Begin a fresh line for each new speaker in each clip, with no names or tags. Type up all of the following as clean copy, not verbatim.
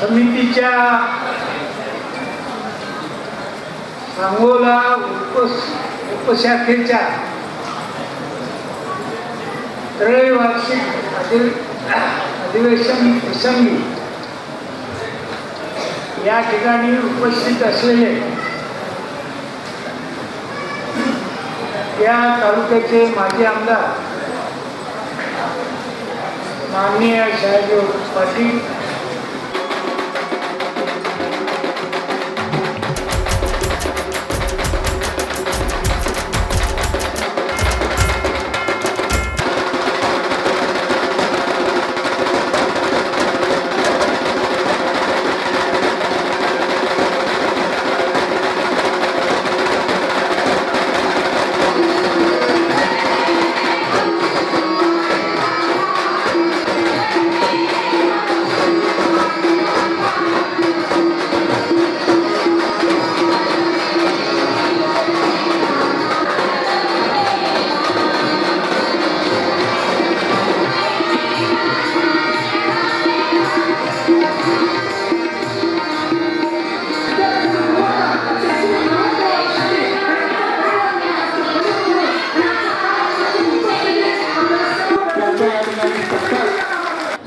समितीच्या सांगोला उपशाखेच्या त्रैवार्षिक अधिवेशन प्रसंगी या ठिकाणी उपस्थित असलेले या तालुक्याचे माजी आमदार माननीय शहाजी पाटील,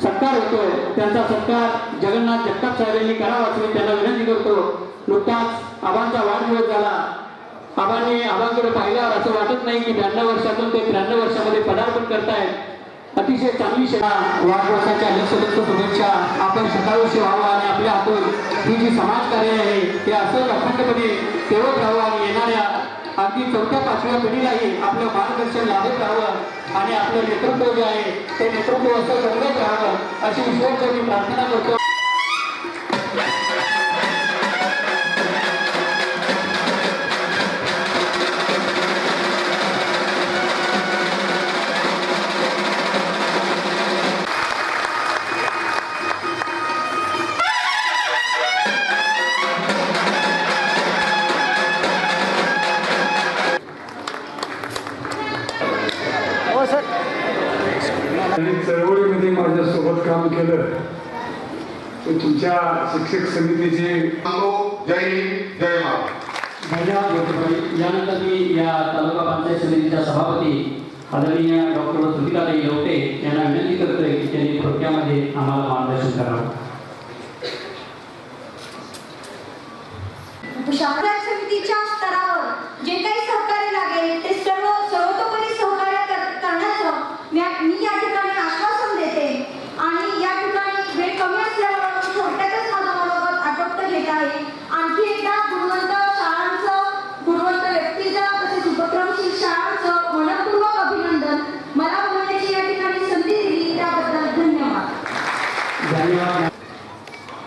सत्कार होतो त्यांचा सत्कार जगन्नाथ जगताप साहेबांनी करावा असे त्यांना विनंती करतो। नुकताच आबांचा वाढदिवस झाला। आबांनी आबांकडे पाहिल्यावर असं वाटत नाही की 92 वर्षातून ते 93 वर्षामध्ये पदार्पण करतायत। अतिशय चांगली सेवा, वाढदिवसाच्या लक्षलक्ष शुभेच्छा। आपण सकाळी व्हावं आणि आपल्या हातून ही जी समाजकार्य आहे ते असं अखंडपणे ठेवत राहावं आणि येणाऱ्या अगदी 4थ्या-5व्या पिढीलाही आपलं मार्गदर्शन लाभत राहावं आणि आपलं नेतृत्व जे आहे ते नेतृत्व असं करत राहावं अशी ईश्वराची मी प्रार्थना करतो।
चळवळीमध्ये माझ्यासोबत काम केलं ते तुमच्या शिक्षक समितीचे
जय हिंद जय महाराष्ट्र।
धन्यवाद। यानंतर मी या तालुका पंचायत समितीच्या सभापती आदरणीय डॉक्टर सुनीताताई लवटे यांना विनंती करतोय की त्यांनी थोडक्यामध्ये आम्हाला मार्गदर्शन करावं।
शाखा समितीच्या स्तरावर जे काही सहकार्य लागेल ते सर्वतोपरी सहकार्य करण्याचं मी या ठिकाणी आश्वासन देते आणि या ठिकाणी वेळ कमी असल्यामुळे थोडक्यातच माझं मनोगत आटोपत घेत आहे। आणखी एकदा गुणवंत शाळांचं, गुणवंत व्यक्तीचं तसेच उपक्रमशील शाळांचं मनपूर्वक अभिनंदन। मला बोलण्याची या ठिकाणी संधी दिली त्याबद्दल धन्यवाद।
धन्यवाद।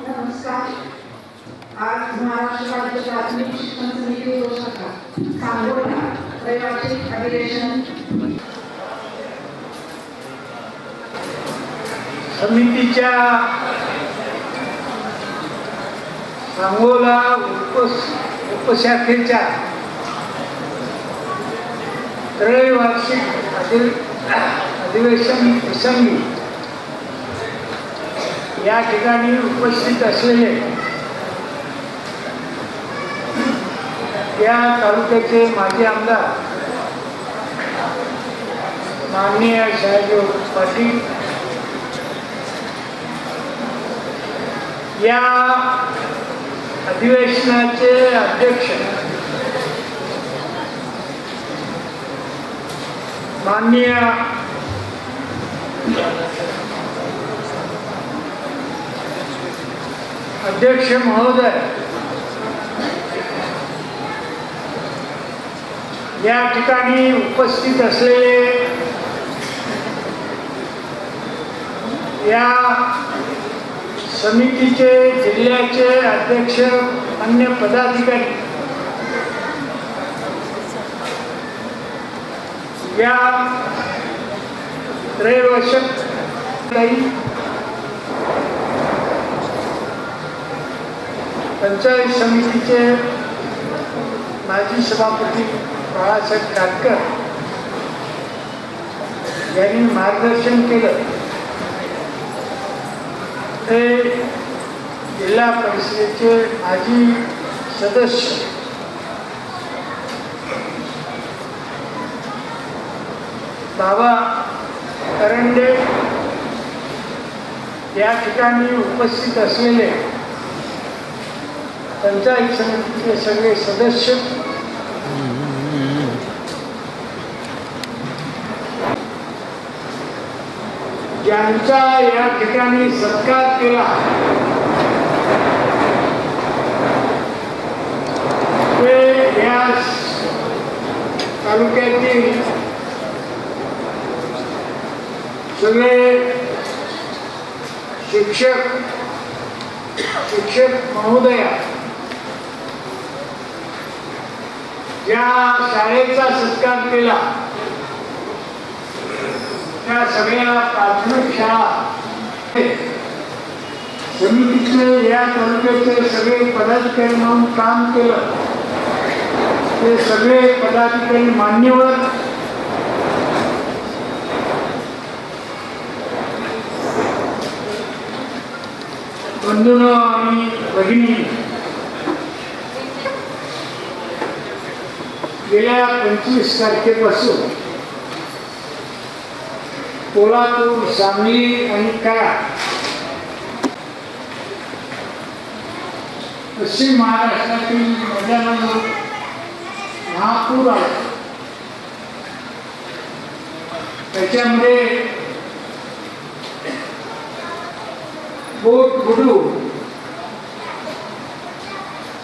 नमस्कार। आज महाराष्ट्र राज्य प्राथमिक शिक्षण समिती शाखा सांगोला त्रैवार्षिक अधिवेशन
समितीच्या सांगोला उपशाखेच्या त्रैवार्षिक अधिवेशन प्रसंगी या ठिकाणी उपस्थित असलेले या तालुक्याचे माजी आमदार माननीय शहाजी पाटील, या अधिवेशनाचे अध्यक्ष माननीय अध्यक्ष महोदय, या ठिकाणी उपस्थित असलेले या समितीचे जिल्ह्याचे अध्यक्ष, अन्य पदाधिकारी, या त्रैवार्षिक पंचायत समितीचे माजी सभापती बाळासाहेब काटकर यांनी मार्गदर्शन केलं ते जिल्हा परिषदेचे माजी सदस्य बाबा करंडे या ठिकाणी उपस्थित असलेले पंचायत समितीचे सगळे सदस्य, ज्यांचा या ठिकाणी सत्कार केला ते या तालुक्यातील सगळे शिक्षक महोदया, ज्या शाळेचा सत्कार केला त्या सगळ्या प्राथमिक शाळा समितीचे या तालुक्याचे सगळे पदाधिकारी म्हणून काम केलं ते सगळे पदाधिकारी मान्यवर, बंधूंनो आणि भगिनी, गेल्या 25 तारखेपासून कोल्हापूर, सांगली आणि कराड पश्चिम महाराष्ट्रातील नद्यांना महापूर आला. त्याच्यामध्ये बोट बुडून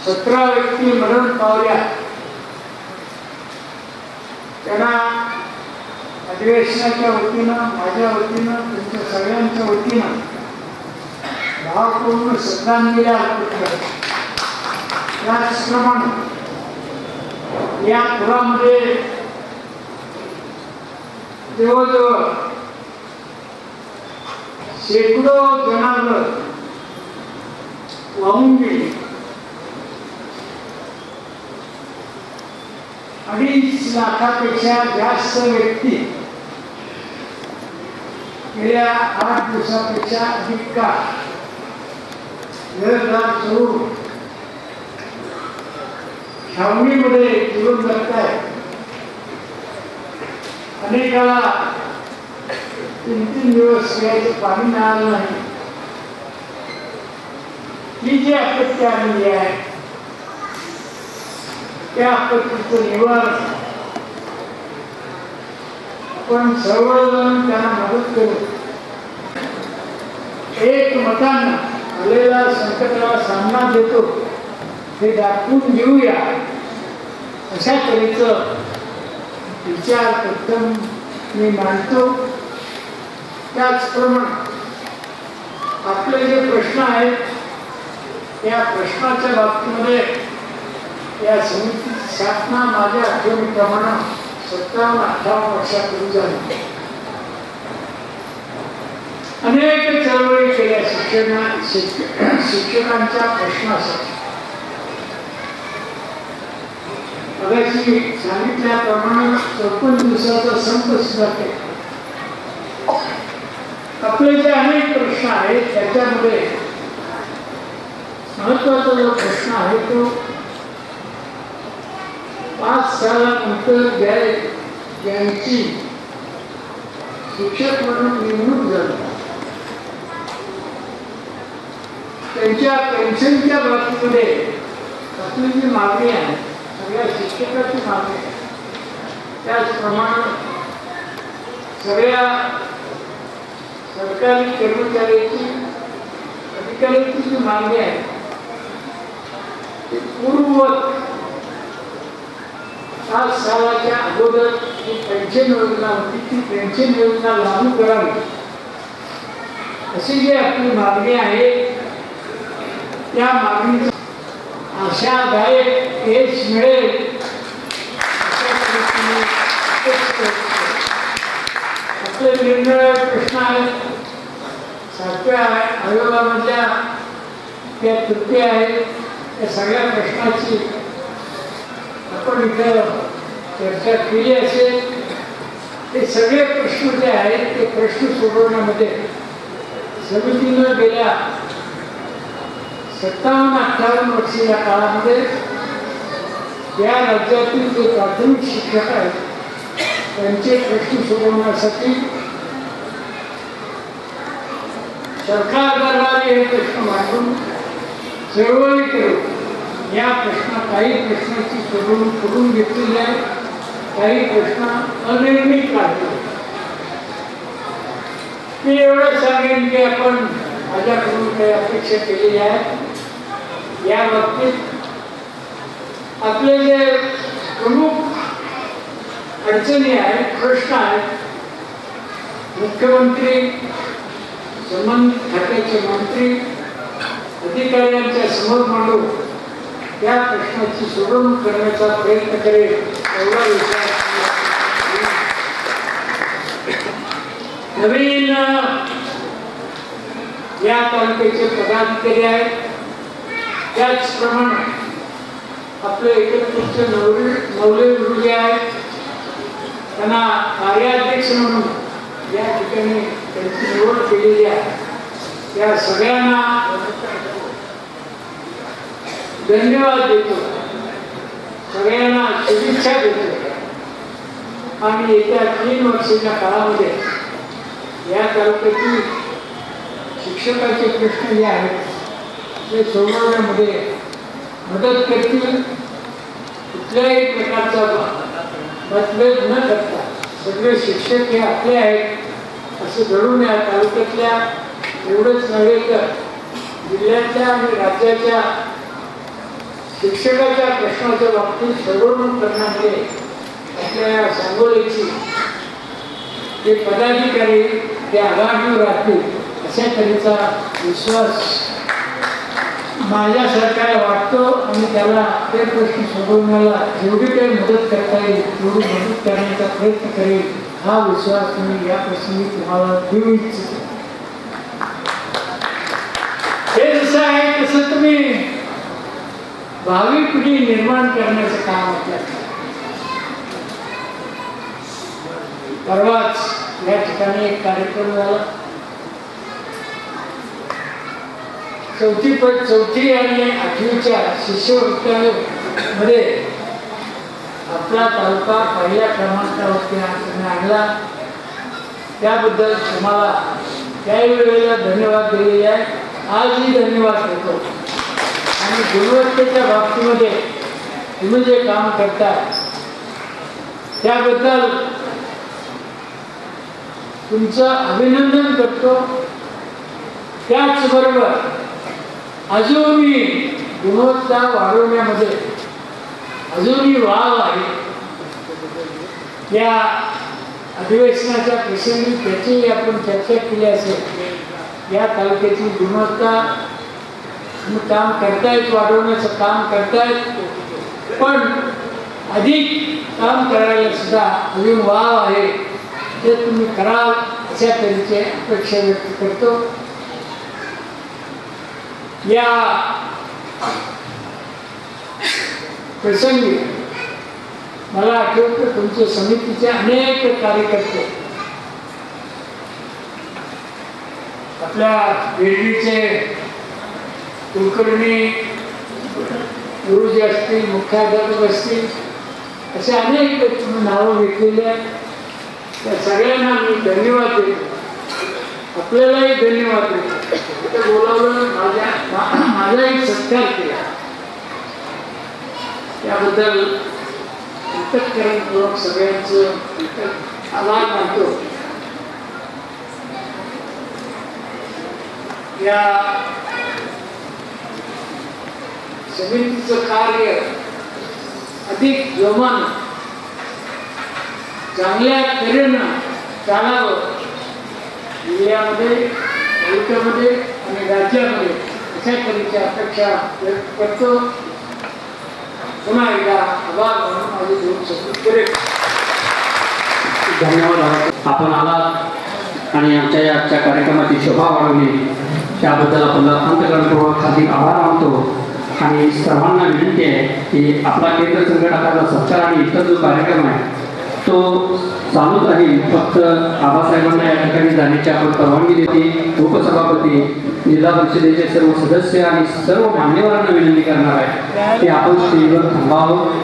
17 व्यक्ती मरण पावल्या. त्यांना अधिवेशनाच्या वतीनं, माझ्या वतीनं, तुमच्या सगळ्यांच्या वतीनं भावपूर्ण श्रद्धांजली अर्पण करतो. त्याचप्रमाणे या पुरामध्ये जवळजवळ शेकडो जनावर वाहून गेली. 2.5 लाखापेक्षा जास्त व्यक्ती गेल्या 8 दिवसापेक्षा अधिक काळ घरदार सोडून छावणीमध्ये जीवन जगतायत. अनेकाला 3-3 दिवस प्यायचं पाणी मिळालं नाही. ही जी आपत्ती आलेली आहे त्या आपत्तीचं निवारण आपण सर्वजण त्यांना मदत करू. एक मतानं आलेल्या संकटाला सामना देतो हे दाखवून घेऊया अशा तऱ्हेचं विचार प्रथम मी मांडतो. त्याचप्रमाणे आपले जे प्रश्न आहेत त्या प्रश्नाच्या बाबतीमध्ये या समितीची स्थापना माझ्या आठवणीप्रमाणे 57-58 वर्षापूर्वी झाली. अनेक चळवळी केल्या शिक्षकांच्या प्रश्नासाठी. अगदी सांगितल्याप्रमाणे 54 दिवसाचा संप सुद्धा केला. आपले जे अनेक प्रश्न आहेत त्याच्यामध्ये महत्वाचा जो प्रश्न आहे तो 5 सालानंतर ज्यांची शिक्षक म्हणून नेमणूक झाली त्यांच्या पेन्शनच्या बाबतीमध्ये आपली जी मागणी आहे, सगळ्या शिक्षकाची मागणी आहे, त्याचप्रमाणे सगळ्या सरकारी कर्मचाऱ्यांची, अधिकाऱ्यांची जी मागणी आहे ती पूर्ववत 5 सालाच्या अगोदर जी पेन्शन योजना होती ती पेन्शन योजना लागू करावी अशी जी आपली मागणी आहे त्या मागणी आशादायक यश मिळेल अशा पद्धतीने आपले निरनिराळे प्रश्न आहेत. 7व्या आयोगामधल्या त्या त्रुटी आहेत, त्या सगळ्या प्रश्नाची आपण इथं चर्चा केली असेल. ते सगळे प्रश्न जे आहेत ते प्रश्न सोडवण्यामध्ये समितीनं गेल्या 57-58 वर्षीच्या काळामध्ये या राज्यातील जे प्राथमिक शिक्षक आहेत त्यांचे प्रश्न सोडवण्यासाठी सरकार दरबारी हे प्रश्न मांडून चळवळी करून या काही प्रश्नाची सोडवणूक करून घेतलेली आहे, काही प्रश्न अनिर्णित राहतील. मी एवढं सांगेन की आपण माझ्याकडून काही अपेक्षा केलेली आहे. या बाबतीत आपले जे प्रमुख अडचणी आहेत, प्रश्न आहेत, मुख्यमंत्री, संबंधित खात्याचे मंत्री, अधिकाऱ्यांच्या समोर मांडू त्या प्रश्नाची सोडवणूक करण्याचा प्रयत्न करेल एवढा विचार. नवीन या तालुक्याचे पदाधिकारी आहेत, त्याचप्रमाणे आपले एकत्रित नवले गुरुजी आहेत, त्यांना कार्याध्यक्ष म्हणून या ठिकाणी त्यांची निवड केलेली आहे. या सगळ्यांना धन्यवाद देतो, सगळ्यांना शुभेच्छा देतो आणि येत्या 3 वर्षाच्या काळामध्ये या तालुक्यातील शिक्षकाचे प्रश्न जे आहेत ते सोडवण्यामध्ये मदत करतील. कुठल्याही प्रकारचा मतभेद न करता सगळे शिक्षक हे आपले आहेत असं घडून या तालुक्यातल्या एवढंच नव्हे तर जिल्ह्याच्या आणि राज्याच्या शिक्षकाच्या प्रश्नाच्या बाबतीत सोडवणूक करण्यामध्ये आपल्या सांगोलीची जे पदाधिकारी ते आघाडीवर राहतील अशा तऱ्हेचा विश्वास माझ्या सरकारला वाटतो आणि त्याला ते प्रश्न सोडवण्याला जेवढी काही मदत करता येईल तेवढी मदत करण्याचा प्रयत्न करेल हा विश्वास मी या प्रसंगी तुम्हाला देऊ इच्छितो. हे जसं आहे तसं तुम्ही भावी पिढी निर्माण करण्याचं काम आपल्याला. परवाच या ठिकाणी एक कार्यक्रम झाला. चौथी आणि 8वीच्या शिष्यवृत्तीमध्ये आपला तालुका पहिल्या क्रमांकावरती आणला. त्याबद्दल तुम्हाला त्याही वेळेला धन्यवाद दिलेले आहे, आजही धन्यवाद देतो. आणि गुणवत्तेच्या बाबतीमध्ये तुम्ही जे काम करता त्याबद्दल तुमचं अभिनंदन करतो. त्याचबरोबर अजूनही गुणवत्ता वाढवण्यामध्ये अजूनही वाव आहे. या अधिवेशनाच्या प्रसंगी त्याचीही आपण चर्चा केली असेल. या तालुक्याची गुणवत्ता तुम्ही काम करतायत, वाढवण्याचं काम करतायत, पण अधिक काम करायला सुद्धा अजून वाव आहे. ते तुम्ही कराल अशा तऱ्हेची अपेक्षा व्यक्त करतो. या प्रसंगी मला आठवतं तुमच्या समितीचे अनेक कार्यकर्ते आपल्या बेडीचे कुलकर्णी गुरुजी असतील, मुख्याध्यापक असतील, असे अनेक तुम्ही नावं घेतलेली आहेत. त्या सगळ्यांना मी धन्यवाद देतो, आपल्यालाही धन्यवाद देतो. ते बोलावलं, माझाही सत्कार केला, त्याबद्दल अंतःकरणपूर्वक सगळ्यांचं आभार मानतो. या समितीचं कार्य अधिक जोमानं चांगल्या तऱ्हेनं चालावं, जिल्ह्यामध्ये, तालुक्यामध्ये आणि राज्यामध्ये अशा तऱ्हेची अपेक्षा व्यक्त करतो. पुन्हा एकदा आभार मानून माझे 2 शब्द पुरे.
धन्यवाद. आपण आलात आणि आमच्या या आजच्या कार्यक्रमाची शोभा वाढवली त्याबद्दल आपल्याला अंतःकरणपूर्वक हार्दिक आभार मानतो. आणि सर्वांना विनंती आहे की आपला केंद्र संघटकाचा सत्कार आणि इतर जो कार्यक्रम आहे तो चालूच राहील. फक्त आबासाहेबांना या ठिकाणी जाण्याची आपण परवानगी देते. उपसभापती, जिल्हा परिषदेचे सर्व सदस्य आणि सर्व मान्यवरांना विनंती करणार आहे की आपण स्टेजवर थांबावं.